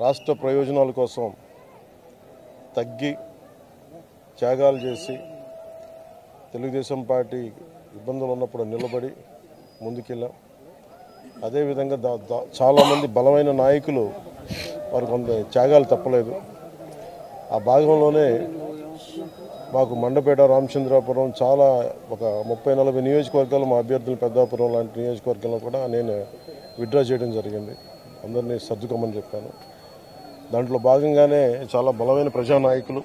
రాష్ట్ర ప్రయోజనాల కోసం తగ్గి త్యాగాలు చేసి తెలుగుదేశం పార్టీ ఇబ్బందులు ఉన్నప్పుడు నిలబడి ముందుకెళ్ళాం. అదేవిధంగా చాలామంది బలమైన నాయకులు వారు కొంత త్యాగాలు తప్పలేదు. ఆ భాగంలోనే మాకు మండపేట, రామచంద్రాపురం చాలా ఒక 30-40 నియోజకవర్గాలు మా అభ్యర్థులు పెద్దాపురం లాంటి నియోజకవర్గంలో కూడా నేను విత్డ్రా చేయడం జరిగింది. అందరినీ సర్దుకోమని చెప్పాను. దాంట్లో భాగంగానే చాలా బలమైన ప్రజానాయకులు,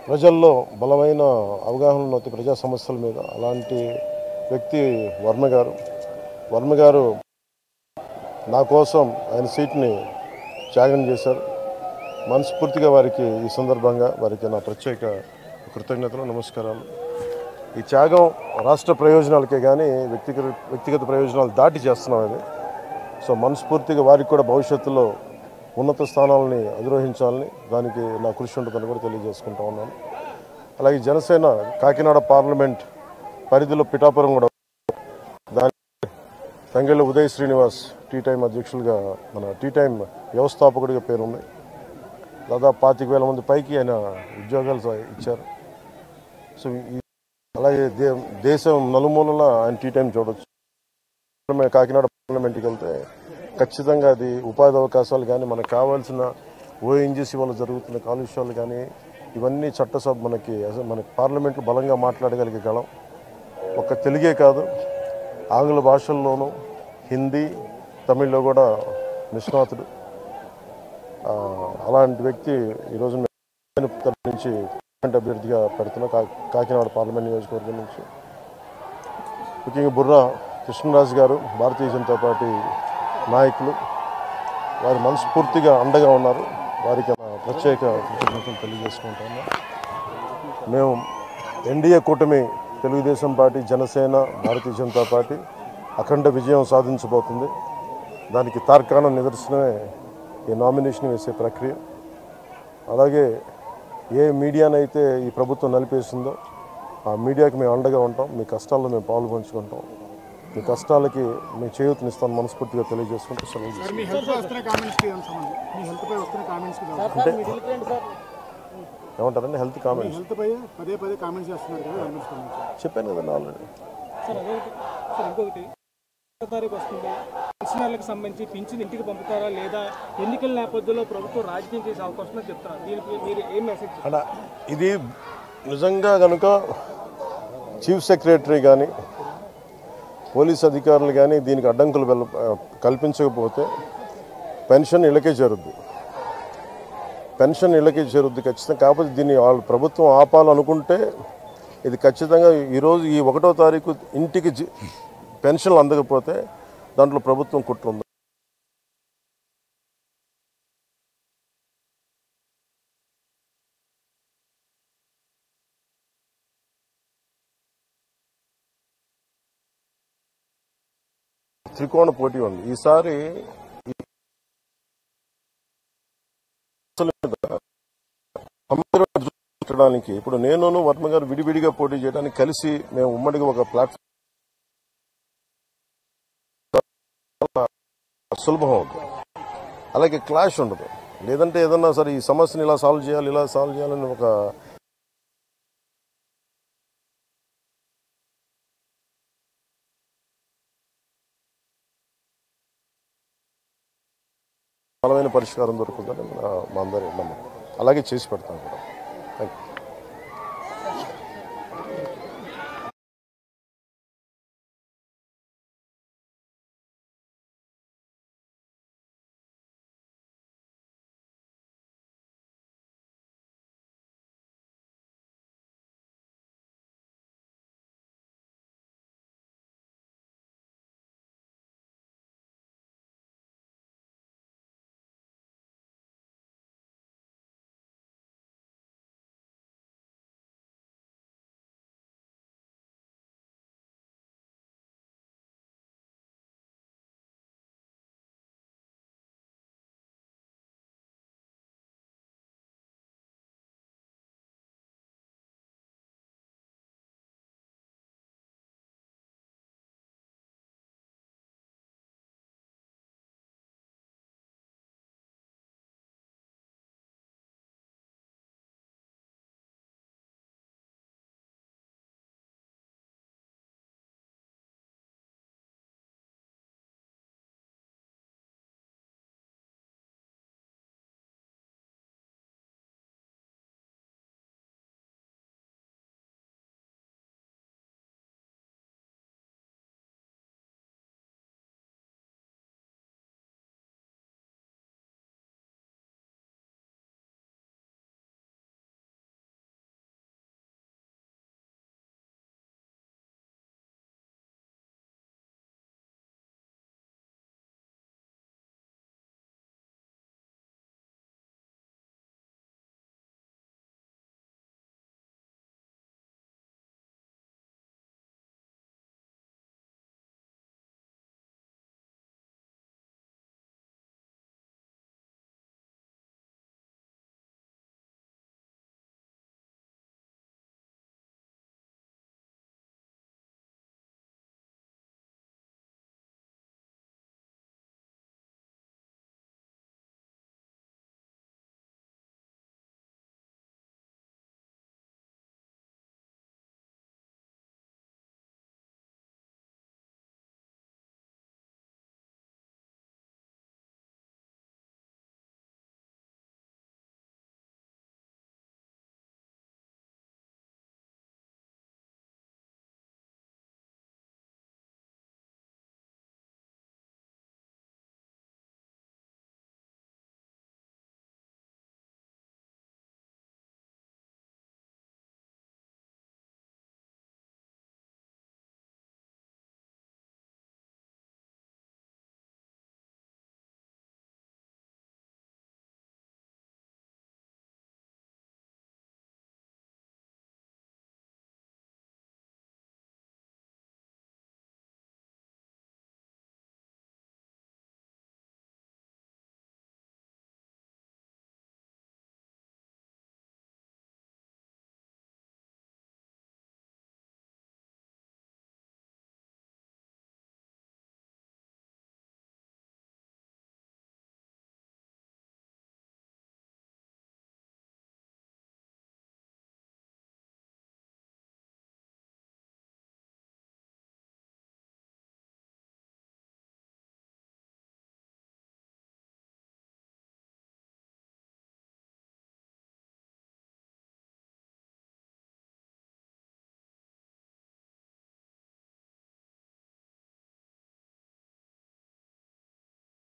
ప్రజల్లో బలమైన అవగాహన ఉన్న ప్రజా సమస్యల మీద అలాంటి వ్యక్తి వర్మ గారు నా కోసం ఆయన సీట్ని త్యాగం చేశారు. మనస్ఫూర్తిగా వారికి ఈ సందర్భంగా వారికి నా ప్రత్యేక కృతజ్ఞతలు, నమస్కారాలు. ఈ త్యాగం రాష్ట్ర ప్రయోజనాలకే కానీ వ్యక్తిగత ప్రయోజనాలు దాటి చేస్తున్నాం అది. సో మనస్ఫూర్తిగా వారికి కూడా భవిష్యత్తులో ఉన్నత స్థానాలని అధిరోహించాలని దానికి నా కృషి ఉంటుందని కూడా తెలియజేసుకుంటా ఉన్నాను. అలాగే జనసేన కాకినాడ పార్లమెంట్ పరిధిలో పిఠాపురం కూడా దాని తంగెళ్ళ ఉదయ్ శ్రీనివాస్ టీ టైం అధ్యక్షులుగా మన టీ టైం వ్యవస్థాపకుడిగా పేరుంది. దాదాపు 25,000 మంది పైకి ఆయన ఉద్యోగాలు ఇచ్చారు. సో అలాగే దేశం నలుమూలలా ఆయన టీ టైం చూడవచ్చు. కాకినాడ పార్లమెంట్కి వెళ్తే ఖచ్చితంగా అది ఉపాధి అవకాశాలు కానీ మనకు కావాల్సిన ఓఎన్జీసీ వల్ల జరుగుతున్న కాలుష్యాలు కానీ ఇవన్నీ చట్టసభ మన పార్లమెంట్లో బలంగా మాట్లాడగలిగే గలం. ఒక్క తెలుగే కాదు, ఆంగ్ల భాషల్లోనూ హిందీ, తమిళ్లో కూడా నిష్ణాతుడు. అలాంటి వ్యక్తి ఈరోజు నుంచి పార్లమెంట్ అభ్యర్థిగా పెడుతున్న కాకినాడ పార్లమెంట్ నియోజకవర్గం నుంచి. ముఖ్యంగా బుర్రా కృష్ణరాజు గారు భారతీయ జనతా పార్టీ నాయకులు, వారు మనస్ఫూర్తిగా అండగా ఉన్నారు. వారికి ప్రత్యేక కృతజ్ఞతలు తెలియజేసుకుంటాము. మేము ఎన్డీఏ కూటమి తెలుగుదేశం పార్టీ, జనసేన, భారతీయ జనతా పార్టీ అఖండ విజయం సాధించబోతుంది. దానికి తార్కాణ నిదర్శనమే ఈ నామినేషన్ వేసే ప్రక్రియ. అలాగే ఏ మీడియానైతే ఈ ప్రభుత్వం నలిపేసిందో ఆ మీడియాకి మేము అండగా ఉంటాం. మీ కష్టాల్లో మేము పాలు పంచుకుంటాం. మీ కష్టాలకి మేము చేయూతనిస్తాను మనస్ఫూర్తిగా తెలియజేసుకుంటూ సెలవు ఏమంటారండి. హెల్త్ కామెంట్స్ చెప్పాను కదండి ఆల్రెడీ. పెన్షనర్లకు సంబంధించి పింఛన్ ఇంటికి పంపుతారా లేదా ఎన్నికల నేపథ్యంలో ప్రభుత్వం రాజకీయం చేసే అవకాశం చెప్తారా? దీనికి మీరు ఏం మెసేజ్? అలా ఇది నిజంగా కనుక చీఫ్ సెక్రటరీ కానీ పోలీస్ అధికారులు కానీ దీనికి అడ్డంకులు కల్పించకపోతే పెన్షన్ ఇళ్ళకే చేరుద్ది. ఖచ్చితంగా. కాకపోతే దీన్ని వాళ్ళు ప్రభుత్వం ఆపాలనుకుంటే ఇది ఖచ్చితంగా ఈరోజు ఈ 1వ తారీఖు ఇంటికి పెన్షన్లు అందకపోతే దాంట్లో ప్రభుత్వం కుట్ర ఉంది. త్రికోణ పోటీ ఉంది ఈసారి. పెట్టడానికి ఇప్పుడు నేను వర్మ గారు విడివిడిగా పోటీ చేయడానికి కలిసి మేము ఉమ్మడిగా ఒక ప్లాట్ఫామ్ సులభం అవుతుంది. అలాగే క్లాష్ ఉండదు. లేదంటే ఏదన్నా సరే ఈ సమస్యను ఇలా సాల్వ్ చేయాలని ఒక బలమైన పరిష్కారం దొరుకుతుందని మా అందరి నమ్మకం. అలాగే చేసి పెడతాం కూడా.